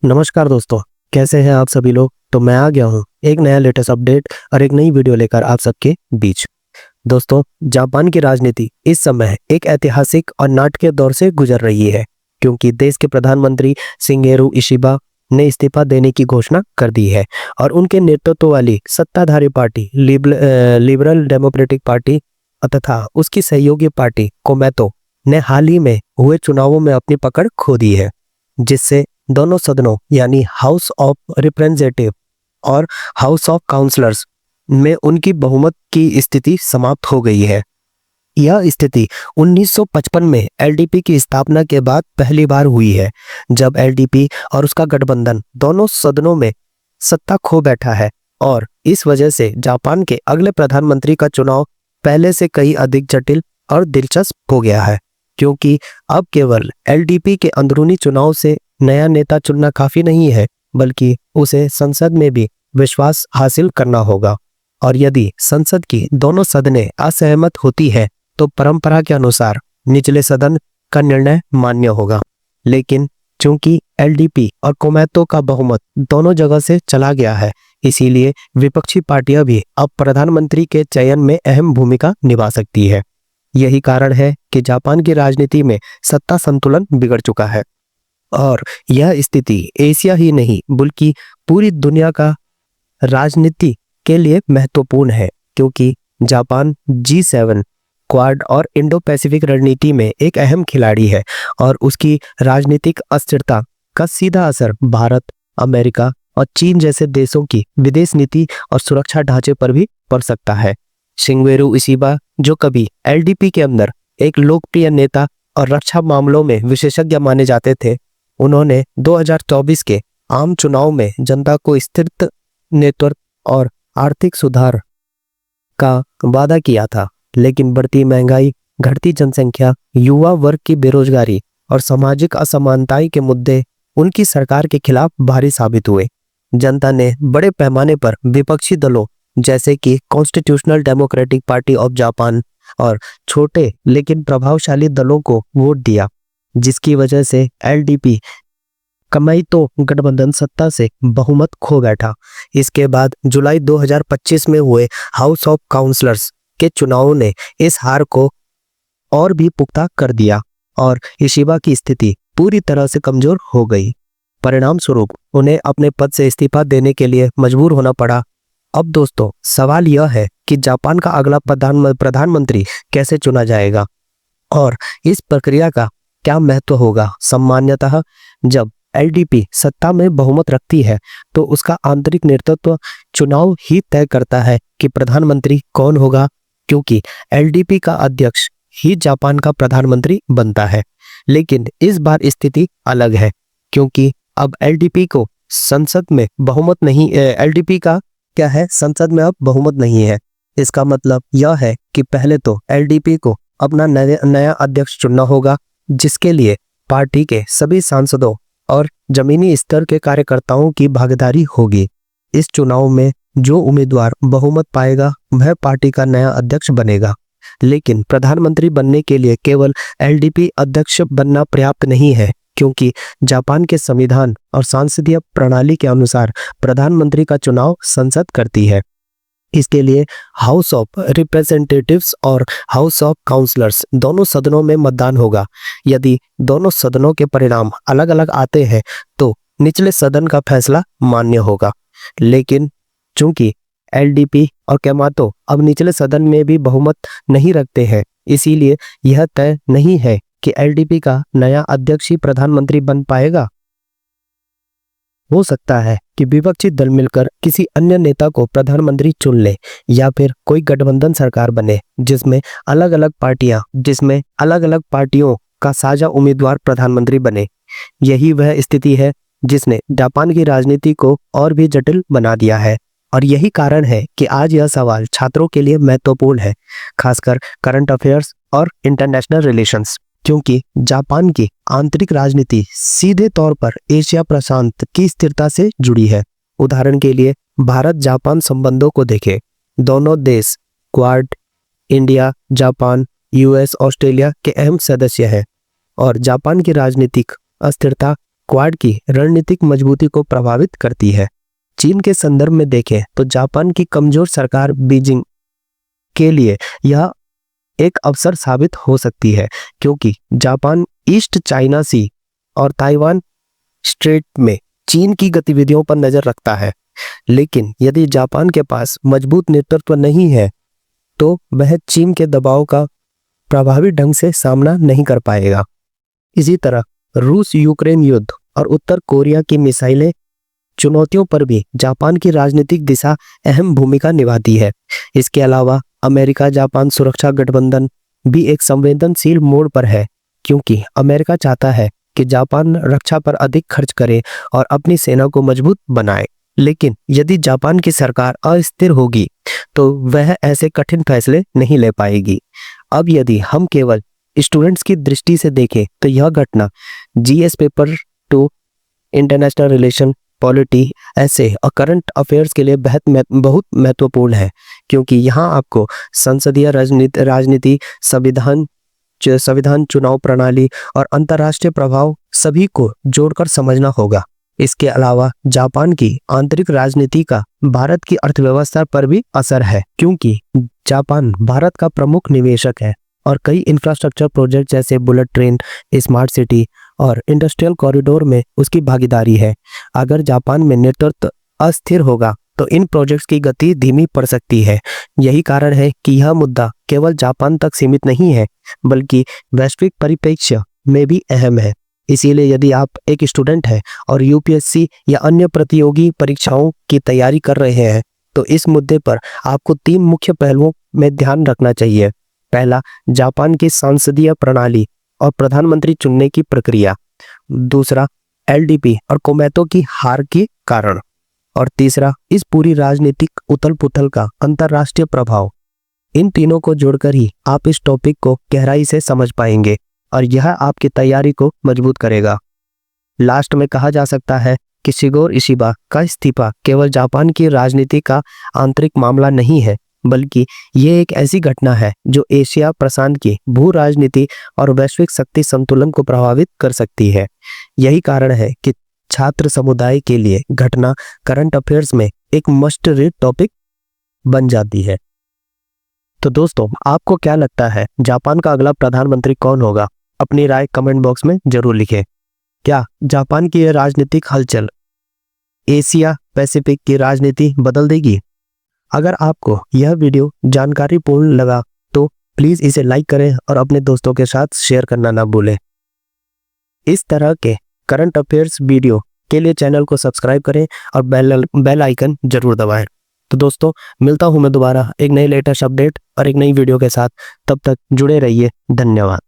नमस्कार दोस्तों, कैसे हैं आप सभी लोग। तो मैं आ गया हूँ एक नया लेटेस्ट अपडेट और एक नई वीडियो लेकर आप सबके बीच। दोस्तों, जापान की राजनीति इस समय एक ऐतिहासिक और नाटकीय दौर से गुजर रही है, क्योंकि देश के प्रधानमंत्री शिंगेरू इशिबा ने इस्तीफा देने की घोषणा कर दी है और उनके नेतृत्व वाली सत्ताधारी पार्टी लिबरल डेमोक्रेटिक पार्टी तथा उसकी सहयोगी पार्टी कोमेतो ने हाल ही में हुए चुनावों में अपनी पकड़ खो दी है, जिससे दोनों सदनों यानी हाउस ऑफ रिप्रेजेंटेटिव और हाउस ऑफ काउंसलर्स में उनकी बहुमत की स्थिति समाप्त हो गई है। यह स्थिति 1955 में एलडीपी की स्थापना के बाद पहली बार हुई है, जब एलडीपी और उसका गठबंधन दोनों सदनों में सत्ता खो बैठा है। और इस वजह से जापान के अगले प्रधानमंत्री का चुनाव पहले से कहीं अधिक जटिल और दिलचस्प हो गया है, क्योंकि अब केवल एलडीपी के अंदरूनी चुनाव से नया नेता चुनना काफी नहीं है, बल्कि उसे संसद में भी विश्वास हासिल करना होगा। और यदि संसद की दोनों सदनें असहमत होती है तो परंपरा के अनुसार निचले सदन का निर्णय मान्य होगा। लेकिन चूंकि एलडीपी और कोमेतो का बहुमत दोनों जगह से चला गया है, इसीलिए विपक्षी पार्टियां भी अब प्रधानमंत्री के चयन में अहम भूमिका निभा सकती है। यही कारण है कि जापान की राजनीति में सत्ता संतुलन बिगड़ चुका है और यह स्थिति एशिया ही नहीं बल्कि पूरी दुनिया का राजनीति के लिए महत्वपूर्ण है, क्योंकि जापान G7 क्वाड और इंडो पैसिफिक रणनीति में एक अहम खिलाड़ी है और उसकी राजनीतिक अस्थिरता का सीधा असर भारत, अमेरिका और चीन जैसे देशों की विदेश नीति और सुरक्षा ढांचे पर भी पड़ सकता है। शिंगेरू इशिबा, जो कभी एलडीपी के अंदर एक लोकप्रिय नेता और रक्षा मामलों में विशेषज्ञ माने जाते थे, उन्होंने 2024 के आम चुनाव में जनता को स्थिर नेतृत्व और आर्थिक सुधार का वादा किया था। लेकिन बढ़ती महंगाई, घटती जनसंख्या, युवा वर्ग की बेरोजगारी और सामाजिक असमानताएं के मुद्दे उनकी सरकार के खिलाफ भारी साबित हुए। जनता ने बड़े पैमाने पर विपक्षी दलों जैसे कि constitutional democratic party of Japan और छोटे लेकिन प्रभावशाली दलों को वोट दिया, जिसकी वजह से एलडीपी कोमेतो गठबंधन सत्ता से बहुमत खो बैठा। इसके बाद जुलाई 2025 में हुए हाउस ऑफ काउंसलर्स के चुनावों ने इस हार को और भी पुख्ता कर दिया और इशिबा की स्थिति पूरी तरह से कमजोर हो गई। परिणाम स्वरूप उन्हें अपने पद से इस्तीफा देने के लिए मजबूर होना पड़ा। अब दोस्तों, सवाल यह है कि जापान का अगला प्रधानमंत्री कैसे चुना जाएगा और इस प्रक्रिया का क्या महत्व होगा। सामान्यतः जब एलडीपी सत्ता में बहुमत रखती है तो उसका आंतरिक नेतृत्व चुनाव ही तय करता है कि प्रधानमंत्री कौन होगा, क्योंकि एलडीपी का अध्यक्ष ही जापान का प्रधानमंत्री बनता है। लेकिन इस बार स्थिति अलग है, क्योंकि अब एलडीपी को संसद में बहुमत नहीं, एलडीपी का क्या है, संसद में अब बहुमत नहीं है। इसका मतलब यह है कि पहले तो एलडीपी को अपना नया अध्यक्ष चुनना होगा, जिसके लिए पार्टी के सभी सांसदों और जमीनी स्तर के कार्यकर्ताओं की भागीदारी होगी। इस चुनाव में जो उम्मीदवार बहुमत पाएगा वह पार्टी का नया अध्यक्ष बनेगा। लेकिन प्रधानमंत्री बनने के लिए केवल एलडीपी अध्यक्ष बनना पर्याप्त नहीं है, क्योंकि जापान के संविधान और सांसदीय प्रणाली के अनुसार प्रधानमंत्री का चुनाव संसद करती है। इसके लिए हाउस ऑफ रिप्रेजेंटेटिव्स और हाउस ऑफ काउंसलर्स दोनों सदनों में मतदान होगा। यदि दोनों सदनों के परिणाम अलग अलग आते हैं तो निचले सदन का फैसला मान्य होगा। लेकिन चूंकि एलडीपी और कोमेतो अब निचले सदन में भी बहुमत नहीं रखते हैं, इसीलिए यह तय नहीं है कि एलडीपी का नया अध्यक्ष ही प्रधानमंत्री बन पाएगा। हो सकता है कि विपक्षी दल मिलकर किसी अन्य नेता को प्रधानमंत्री चुन ले, या फिर कोई गठबंधन सरकार बने जिसमें अलग अलग पार्टियों का साझा उम्मीदवार प्रधानमंत्री बने। यही वह स्थिति है जिसने जापान की राजनीति को और भी जटिल बना दिया है। और यही कारण है कि आज यह सवाल छात्रों के लिए महत्वपूर्ण है, खासकर करंट अफेयर्स और इंटरनेशनल रिलेशंस, क्योंकि जापान की आंतरिक राजनीति सीधे तौर पर एशिया प्रशांत की स्थिरता से जुड़ी है। उदाहरण के लिए भारत जापान संबंधों को देखें। दोनों देश quad, India, Japan, US, Australia के अहम सदस्य हैं और जापान की राजनीतिक अस्थिरता क्वाड की रणनीतिक मजबूती को प्रभावित करती है। चीन के संदर्भ में देखें तो जापान की कमजोर सरकार बीजिंग के लिए यह एक अवसर साबित हो सकती है, क्योंकि जापान ईस्ट चाइना सी और ताइवान स्ट्रेट में चीन की गतिविधियों पर नजर रखता है। लेकिन यदि जापान के पास मजबूत नेतृत्व नहीं है तो वह चीन के दबाव का प्रभावी ढंग से सामना नहीं कर पाएगा। इसी तरह रूस यूक्रेन युद्ध और उत्तर कोरिया की मिसाइलें चुनौतियों पर भी जापान की राजनीतिक दिशा अहम भूमिका निभाती है। इसके अलावा अमेरिका जापान सुरक्षा गठबंधन भी एक संवेदनशील मोड़ पर है, क्योंकि अमेरिका चाहता है कि जापान रक्षा पर अधिक खर्च करे और अपनी सेना को मजबूत बनाए। लेकिन यदि जापान की सरकार अस्थिर होगी तो वह ऐसे कठिन फैसले नहीं ले पाएगी। अब यदि हम केवल स्टूडेंट्स की दृष्टि से देखें तो यह घटना GS paper 2 international relation polity ऐसे और करंट अफेयर्स के लिए बहुत महत्वपूर्ण है, क्योंकि यहाँ आपको संसदीय राजनीति, संविधान, चुनाव प्रणाली और अंतर्राष्ट्रीय प्रभाव सभी को जोड़कर समझना होगा। इसके अलावा जापान की आंतरिक राजनीति का भारत की अर्थव्यवस्था पर भी असर है, क्योंकि जापान भारत का प्रमुख निवेशक है और कई इंफ्रास्ट्रक्चर प्रोजेक्ट जैसे बुलेट ट्रेन, स्मार्ट सिटी और इंडस्ट्रियल कॉरिडोर में उसकी भागीदारी है। अगर जापान में नेतृत्व अस्थिर होगा तो इन प्रोजेक्ट्स की गति धीमी पड़ सकती है। यही कारण है कि यह मुद्दा केवल जापान तक सीमित नहीं है, बल्कि वैश्विक परिप्रेक्ष्य में भी अहम है। इसीलिए यदि आप एक स्टूडेंट हैं और यूपीएससी या अन्य प्रतियोगी परीक्षाओं की तैयारी कर रहे हैं तो इस मुद्दे पर आपको 3 मुख्य पहलुओं में ध्यान रखना चाहिए। पहला, जापान की संसदीय प्रणाली और प्रधानमंत्री चुनने की प्रक्रिया। दूसरा, एलडीपी और कोमेतो की हार के कारण। और तीसरा, इस पूरी राजनीतिक उथल-पुथल का अंतर्राष्ट्रीय प्रभाव। इन तीनों को जोड़कर ही आप इस टॉपिक को गहराई से समझ पाएंगे और यह आपकी तैयारी को मजबूत करेगा। लास्ट में कहा जा सकता है कि शिगेरू इशिबा का इस्तीफा केवल जापान की राजनीति का आंतरिक मामला नहीं है, बल्कि ये एक ऐसी घटना है जो एशिया प्रशांत की भू राजनीति और वैश्विक शक्ति संतुलन को प्रभावित कर सकती है। यही कारण है कि छात्र समुदाय के लिए घटना करंट अफेयर्स में एक मस्ट रीड टॉपिक बन जाती है। तो दोस्तों, आपको क्या लगता है जापान का अगला प्रधानमंत्री कौन होगा? अपनी राय कमेंट बॉक्स में जरूर लिखें। क्या जापान की यह राजनीतिक हलचल एशिया पैसिफिक की राजनीति बदल देगी? अगर आपको यह वीडियो जानकारीपूर्ण लगा तो प्लीज इसे लाइक करें और अपने दोस्तों के साथ शेयर करना ना भूलें। इस तरह के करंट अफेयर्स वीडियो के लिए चैनल को सब्सक्राइब करें और बेल आइकन जरूर दबाएं। तो दोस्तों, मिलता हूं मैं दोबारा एक नई लेटेस्ट अपडेट और एक नई वीडियो के साथ। तब तक जुड़े रहिए। धन्यवाद।